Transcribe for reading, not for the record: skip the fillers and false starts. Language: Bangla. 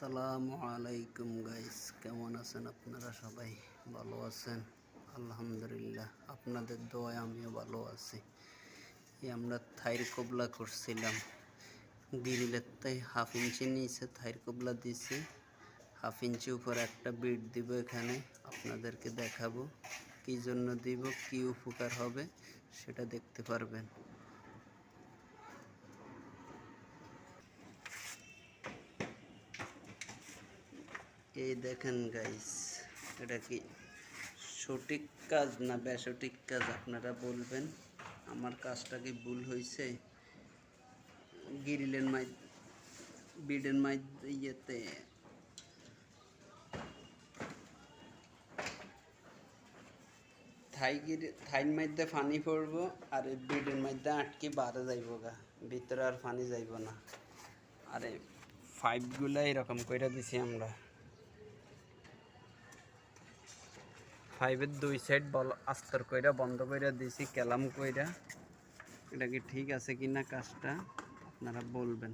আসসালামু আলাইকুম গাইস, কেমন আছেন আপনারা? সবাই ভালো আছেন? আলহামদুলিল্লাহ, আপনাদের দোয়ায় আমিও ভালো আছি। আমরা থাইর কোবলা করছিলাম গ্রিলের, তাই 1/2 ইঞ্চি নিচে থাইর কোবলা দিছি, 1/2 ইঞ্চি উপর একটা বিট দিব। এখানে আপনাদেরকে দেখাবো কী জন্য দিব, কি উপকার হবে সেটা দেখতে পারবেন। এই দেখেন গাইস, এটা কি সঠিক কাজ না বেসঠিক কাজ আপনারা বলবেন। আমার কাজটা কি ভুল হয়েছে? গ্রিলের বিডের ইয়েতে থাইন মধ্যে পানি পড়বো আর এই বিডের মধ্যে আটকে বাড়ে যাইব গা, ভিতরে আর পানি যাইব না। আরে পাইপগুলা এরকম কইরা দিছি আমরা। পাইপের 2 সাইড আস্তর কইরা বন্ধ কইরা দিছি, কেলাম কইরা। এটা কি ঠিক আছে কিনা কাজটা আপনারা বলবেন।